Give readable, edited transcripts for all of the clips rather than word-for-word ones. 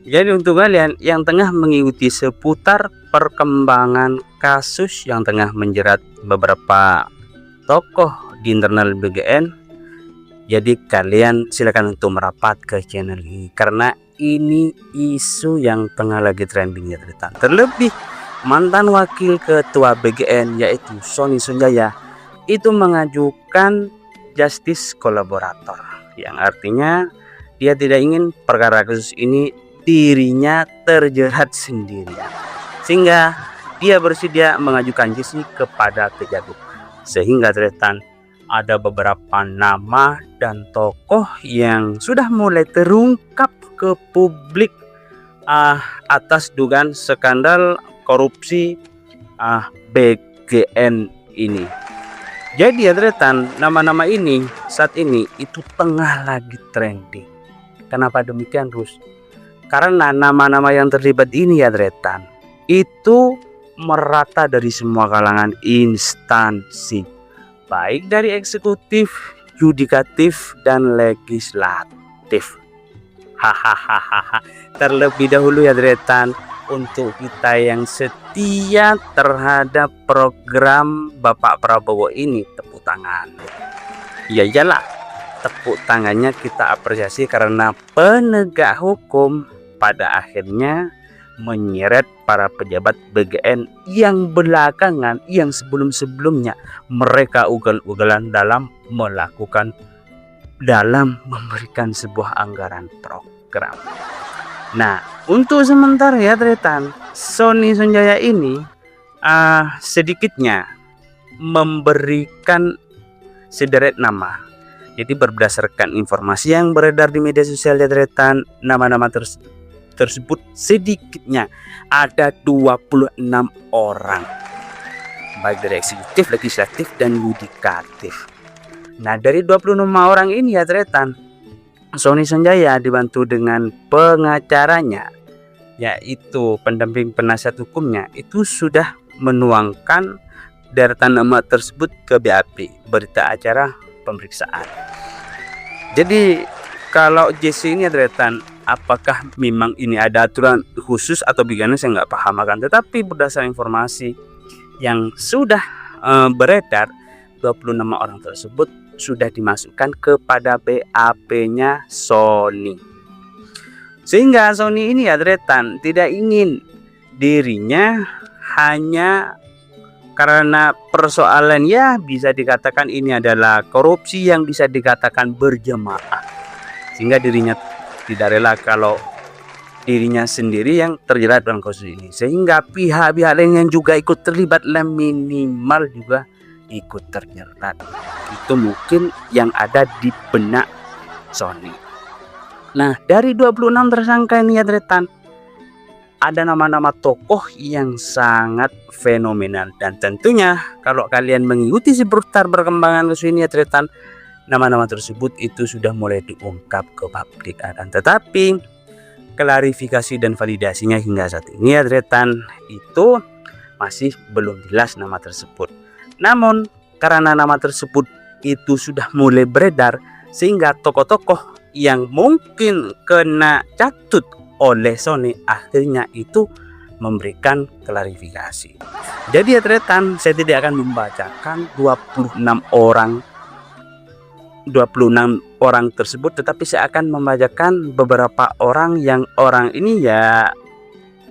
Jadi untuk kalian yang tengah mengikuti seputar perkembangan kasus yang tengah menjerat beberapa tokoh di internal BGN, jadi kalian silakan untuk merapat ke channel ini karena ini isu yang tengah lagi trending ya ternyata. Terlebih mantan wakil ketua BGN yaitu Sony Sonjaya itu mengajukan justice kolaborator, yang artinya dia tidak ingin perkara kasus ini dirinya terjerat sendirian, sehingga dia bersedia mengajukan justice kepada Kejagung. Sehingga ternyata ada beberapa nama dan tokoh yang sudah mulai terungkap ke publik atas dugaan skandal korupsi BGN ini. Jadi ya ternyata nama-nama ini saat ini itu tengah lagi trending. Kenapa demikian, Rus? Karena nama-nama yang terlibat ini ya ternyata itu merata dari semua kalangan instansi, baik dari eksekutif, yudikatif, dan legislatif. Hahaha. Terlebih dahulu ya ternyata untuk kita yang setia terhadap program Bapak Prabowo ini, tepuk tangan. Ya iyalah, tepuk tangannya kita apresiasi karena penegak hukum pada akhirnya menyeret para pejabat BGN yang belakangan, yang sebelum-sebelumnya mereka ugal-ugalan dalam memberikan sebuah anggaran program. Nah, untuk sementara ya ternyata Sony Sonjaya ini sedikitnya memberikan sederet nama. Jadi berdasarkan informasi yang beredar di media sosial ya ternyata nama-nama tersebut sedikitnya ada 26 orang, baik dari eksekutif, legislatif, dan yudikatif. Nah, dari 26 orang ini ya ternyata Sony Sonjaya dibantu dengan pengacaranya, yaitu pendamping penasihat hukumnya, itu sudah menuangkan deretan nama tersebut ke BAP, berita acara pemeriksaan. Jadi kalau JC ini ternyata apakah memang ini ada aturan khusus atau bagaimana, saya nggak paham kan. Tetapi berdasarkan informasi yang sudah beredar, 26 orang tersebut sudah dimasukkan kepada BAP-nya Sony. Sehingga Sony ini ya ternyata tidak ingin dirinya hanya karena persoalan ya bisa dikatakan ini adalah korupsi yang bisa dikatakan berjemaah, sehingga dirinya tidak rela kalau dirinya sendiri yang terjerat dalam kasus ini, sehingga pihak-pihak lain yang juga ikut terlibat minimal juga ikut terjerat. Itu mungkin yang ada di benak Sony. Nah, dari 26 tersangka ini ya ternyata ada nama-nama tokoh yang sangat fenomenal, dan tentunya kalau kalian mengikuti seputar perkembangan kasus ini ya ternyata nama-nama tersebut itu sudah mulai diungkap ke publik. Tetapi klarifikasi dan validasinya hingga saat ini ya ternyata itu masih belum jelas nama tersebut. Namun karena nama tersebut itu sudah mulai beredar, sehingga tokoh-tokoh yang mungkin kena catut oleh Sony akhirnya itu memberikan klarifikasi. Jadi ya ternyata saya tidak akan membacakan 26 orang tersebut, tetapi saya akan membacakan beberapa orang yang orang ini ya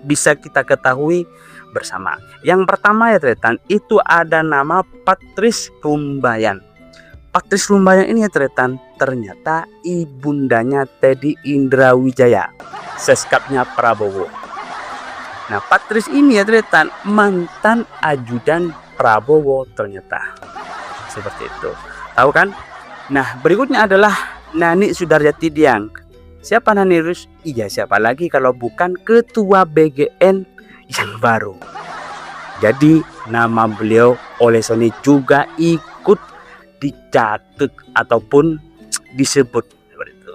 bisa kita ketahui bersama. Yang pertama ya ternyata itu ada nama Patrice Lumbayan. Patrice Lumbayan ini ya ternyata ibundanya Teddy Indrawijaya, seskapnya Prabowo. Nah, Patrice ini ya ternyata mantan ajudan Prabowo ternyata. Seperti itu. Tahu kan? Nah, berikutnya adalah Nani Sudarjati Diang. Siapa Nani, Rus? Iya, siapa lagi kalau bukan ketua BGN yang baru. Jadi nama beliau oleh Sony juga ikut dicatut ataupun disebut seperti itu.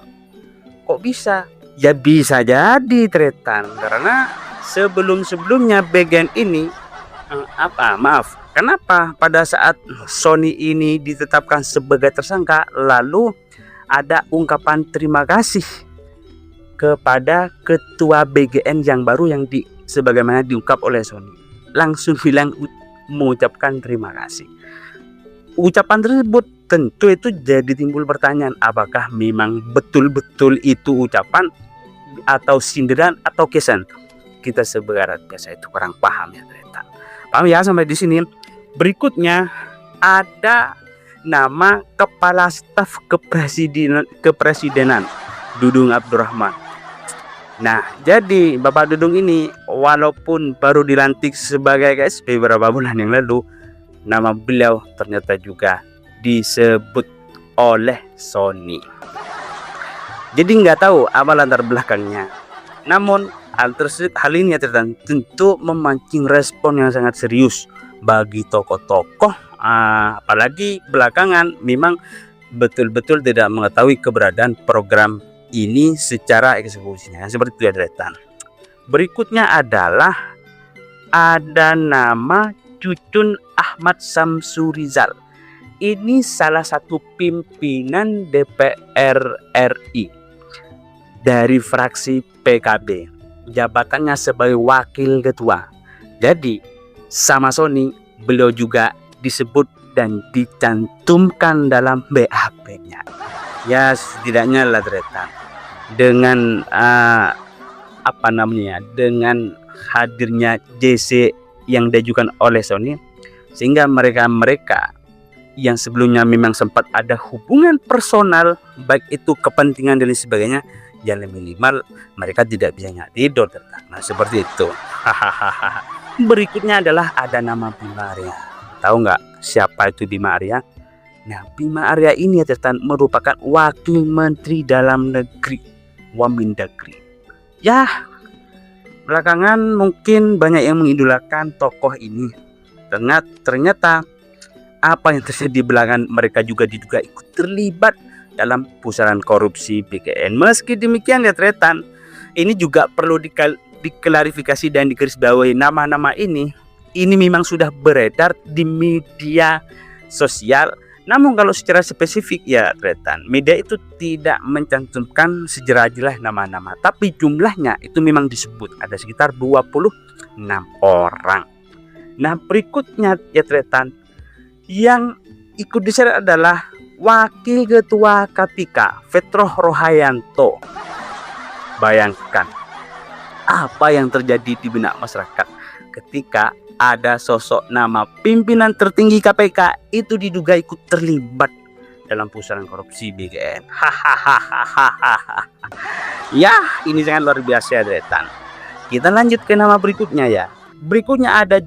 Kok bisa? Ya bisa jadi tretan, karena sebelum-sebelumnya BGN ini kenapa pada saat Sony ini ditetapkan sebagai tersangka lalu ada ungkapan terima kasih kepada ketua BGN yang baru yang sebagaimana diungkap oleh Sony. Langsung bilang mengucapkan terima kasih. Ucapan tersebut tentu itu jadi timbul pertanyaan, apakah memang betul-betul itu ucapan atau sindiran atau kesan? Kita sebarat biasa itu kurang paham ya ternyata. Paham ya sampai di sini? Berikutnya ada nama Kepala Staf Kepresidenan Dudung Abdurrahman. Nah, jadi Bapak Dudung ini walaupun baru dilantik sebagai KSP beberapa bulan yang lalu, nama beliau ternyata juga disebut oleh Sony. Jadi nggak tahu apa latar belakangnya. Namun hal ini tentu memancing respon yang sangat serius bagi tokoh-tokoh, apalagi belakangan memang betul-betul tidak mengetahui keberadaan program ini secara eksekusinya. Seperti itu ya deretan. Berikutnya adalah ada nama Cucun Ahmad Samsurizal. Ini salah satu pimpinan DPR RI dari fraksi PKB. Jabatannya sebagai wakil ketua. Jadi sama Sony beliau juga disebut dan dicantumkan dalam BAP-nya. Ya setidaknya lah deretan. Dengan dengan hadirnya JC yang diajukan oleh Sony, sehingga mereka yang sebelumnya memang sempat ada hubungan personal, baik itu kepentingan dan sebagainya, ya minimal mereka tidak bisa tidur. Nah seperti itu. Berikutnya adalah ada nama Bima Arya. Tahu nggak siapa itu Bima Arya? Nah, Bima Arya ini merupakan Wakil Menteri Dalam Negeri Wamendagri. Ya, belakangan mungkin banyak yang mengidolakan tokoh ini. Ternyata apa yang terjadi belakangan, mereka juga diduga ikut terlibat dalam pusaran korupsi BGN. Meski demikian ya tretan, ini juga perlu diklarifikasi dan digarisbawahi, nama-nama ini memang sudah beredar di media sosial. Namun kalau secara spesifik ya tretan, media itu tidak mencantumkan sejelas-jelas nama-nama, tapi jumlahnya itu memang disebut ada sekitar 26 orang. Nah berikutnya ya tretan, yang ikut diseret adalah Wakil Ketua KPK Vetroh Rohayanto. Bayangkan apa yang terjadi di benak masyarakat ketika ada sosok nama pimpinan tertinggi KPK itu diduga ikut terlibat dalam pusaran korupsi BGN. Ya, ini sangat luar biasa ya Dretan. Kita lanjut ke nama berikutnya ya. Berikutnya ada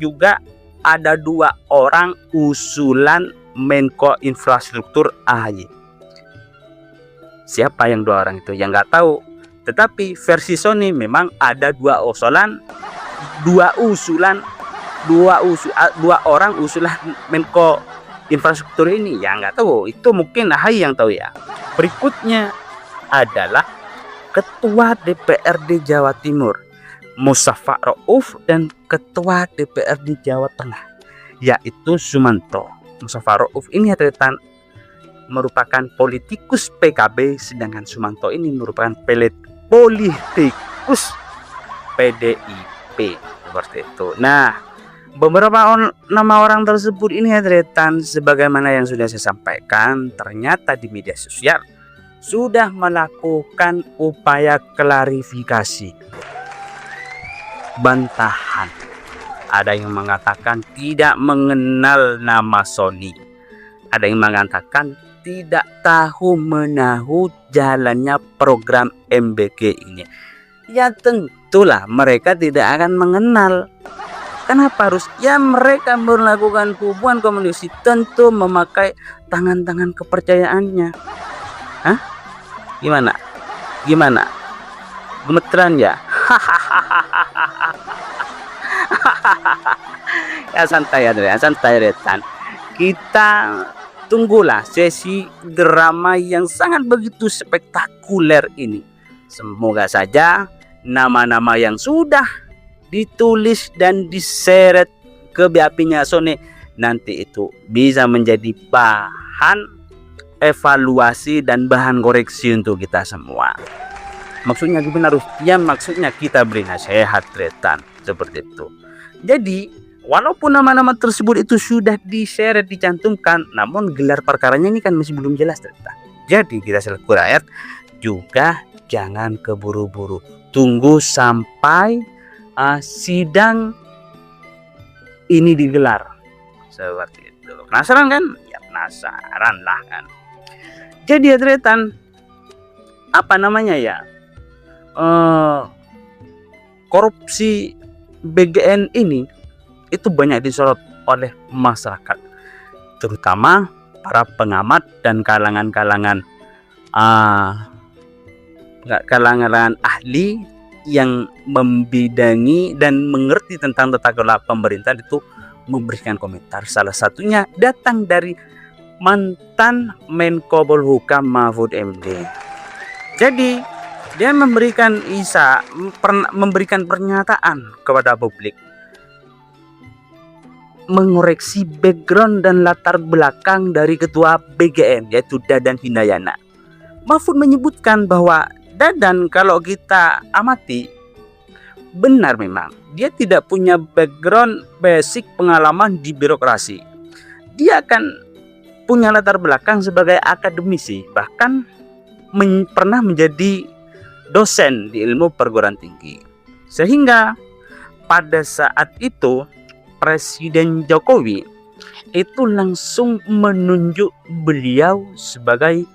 dua orang usulan Menko Infrastruktur AHY. Siapa yang dua orang itu? Yang nggak tahu. Tetapi versi Sony memang ada dua orang usulan Menko Infrastruktur ini. Ya nggak tahu. Itu mungkin AHY yang tahu ya. Berikutnya adalah Ketua DPRD Jawa Timur Muzaffar Rauf dan Ketua DPRD Jawa Tengah yaitu Sumanto. Muzaffar Rauf ini tretan merupakan politikus PKB, sedangkan Sumanto ini merupakan politikus PDIP seperti itu. Nah, beberapa nama orang tersebut ini tretan sebagaimana yang sudah saya sampaikan, ternyata di media sosial sudah melakukan upaya klarifikasi, bantahan. Ada yang mengatakan tidak mengenal nama Sony. Ada yang mengatakan tidak tahu menahu jalannya program MBG ini. Ya tentulah mereka tidak akan mengenal. Kenapa harus? Ya mereka melakukan hubungan komunikasi tentu memakai tangan-tangan kepercayaannya. Hah? Gimana? Gemeteran ya? Ya santai Retan. Kita tunggulah sesi drama yang sangat begitu spektakuler ini. Semoga saja nama-nama yang sudah ditulis dan diseret ke BAP-nya Sony nanti itu bisa menjadi bahan evaluasi dan bahan koreksi untuk kita semua. Maksudnya gimana harus? Ya maksudnya kita beri nasihat tretan seperti itu. Jadi walaupun nama-nama tersebut itu sudah diseret dicantumkan, namun gelar perkaranya ini kan masih belum jelas tretan. Jadi kita selaku rakyat juga jangan keburu-buru, tunggu sampai sidang ini digelar seperti itu. Penasaran kan? Ya penasaran lah kan. Jadi ya tretan, apa namanya ya, korupsi BGN ini itu banyak disorot oleh masyarakat, terutama para pengamat dan kalangan-kalangan ahli yang membidangi dan mengerti tentang tata kelola pemerintahan itu memberikan komentar. Salah satunya datang dari mantan Menko Polhukam Mahfud MD. Jadi dia memberikan pernyataan kepada publik, mengoreksi background dan latar belakang dari ketua BGN yaitu Dadan Hindayana. Mahfud menyebutkan bahwa Dadan kalau kita amati benar memang dia tidak punya background basic pengalaman di birokrasi. Dia akan punya latar belakang sebagai akademisi, bahkan pernah menjadi dosen di ilmu perguruan tinggi. Sehingga pada saat itu Presiden Jokowi itu langsung menunjuk beliau sebagai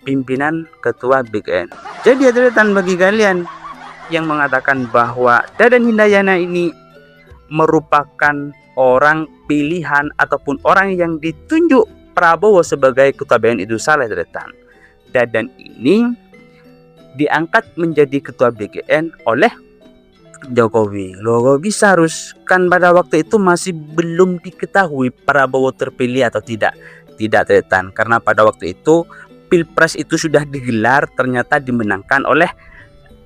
pimpinan ketua BGN. Jadi tretan, bagi kalian yang mengatakan bahwa Dadan Hindayana ini merupakan orang pilihan ataupun orang yang ditunjuk Prabowo sebagai ketua BGN, itu salah tretan. Dadan ini diangkat menjadi ketua BGN oleh Jokowi. Loh bisa harus, kan pada waktu itu masih belum diketahui Prabowo terpilih atau tidak. Tidak tretan, karena pada waktu itu Pilpres itu sudah digelar, ternyata dimenangkan oleh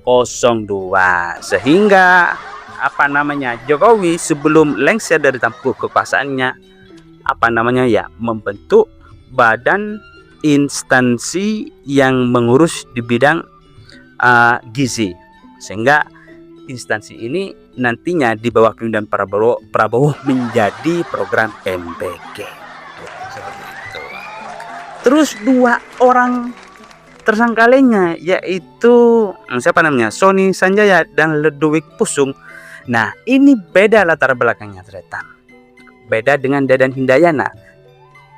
02. Sehingga apa namanya, Jokowi sebelum lengser dari tampuk kekuasaannya, apa namanya ya, membentuk badan instansi yang mengurus di bidang gizi, sehingga instansi ini nantinya di bawah pimpinan Prabowo menjadi program MBG. Seperti itu. Terus 2 orang tersangka lainnya yaitu siapa namanya, Sony Sanjaya dan Ludwig Pusung. Nah ini beda latar belakangnya tretan, beda dengan Dadan Hindayana.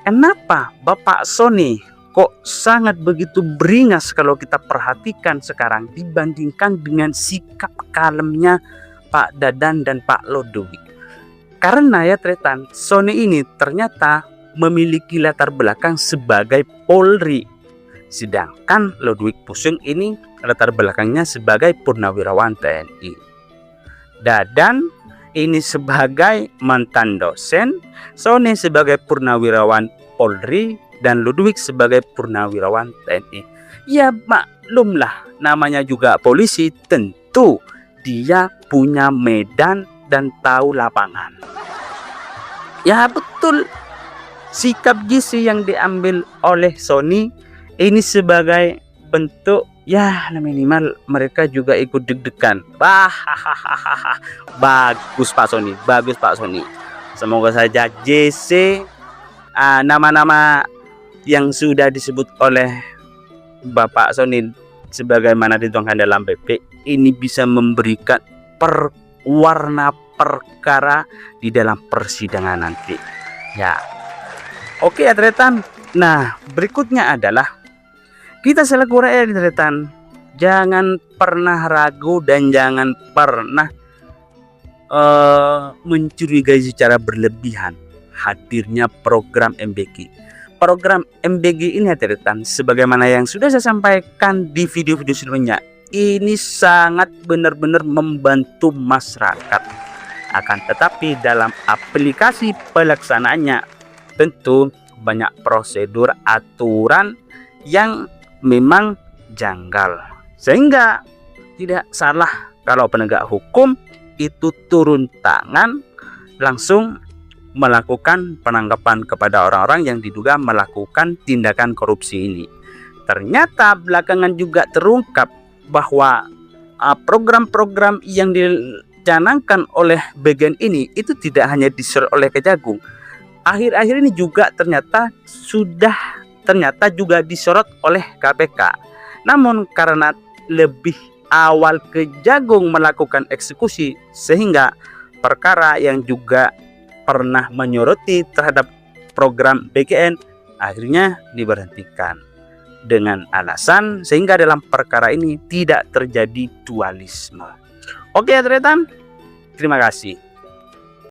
Kenapa Bapak Sony kok sangat begitu beringas kalau kita perhatikan sekarang dibandingkan dengan sikap kalemnya Pak Dadan dan Pak Ludwig? Karena ya tretan, Sony ini ternyata memiliki latar belakang sebagai Polri, sedangkan Ludwig Pusung ini latar belakangnya sebagai purnawirawan TNI. Dadan ini sebagai mantan dosen, Sony sebagai purnawirawan Polri, dan Ludwig sebagai purnawirawan TNI. Ya maklumlah, namanya juga polisi, tentu dia punya medan dan tahu lapangan. Ya betul, sikap gizi yang diambil oleh Sony ini sebagai bentuk ya minimal mereka juga ikut deg-degan. Bagus Pak Sony, bagus Pak Sony. Semoga saja JC nama-nama yang sudah disebut oleh Bapak Sony sebagaimana dituangkan dalam PP ini bisa memberikan warna perkara di dalam persidangan nanti. Ya, oke ya tretan. Nah berikutnya adalah kita selaku rakyat tretan, jangan pernah ragu dan jangan pernah mencurigai secara berlebihan hadirnya program MBG. Program MBG ini tretan, sebagaimana yang sudah saya sampaikan di video-video sebelumnya, ini sangat benar-benar membantu masyarakat. Akan tetapi dalam aplikasi pelaksanaannya tentu banyak prosedur aturan yang memang janggal, sehingga tidak salah kalau penegak hukum itu turun tangan langsung melakukan penangkapan kepada orang-orang yang diduga melakukan tindakan korupsi ini. Ternyata belakangan juga terungkap bahwa program-program yang dicanangkan oleh bagian ini itu tidak hanya disorot oleh Kejagung. Akhir-akhir ini juga ternyata juga disorot oleh KPK. Namun karena lebih awal Kejagung melakukan eksekusi, sehingga perkara yang juga pernah menyoroti terhadap program BKN akhirnya diberhentikan dengan alasan sehingga dalam perkara ini tidak terjadi dualisme. Oke, Tretan, terima kasih.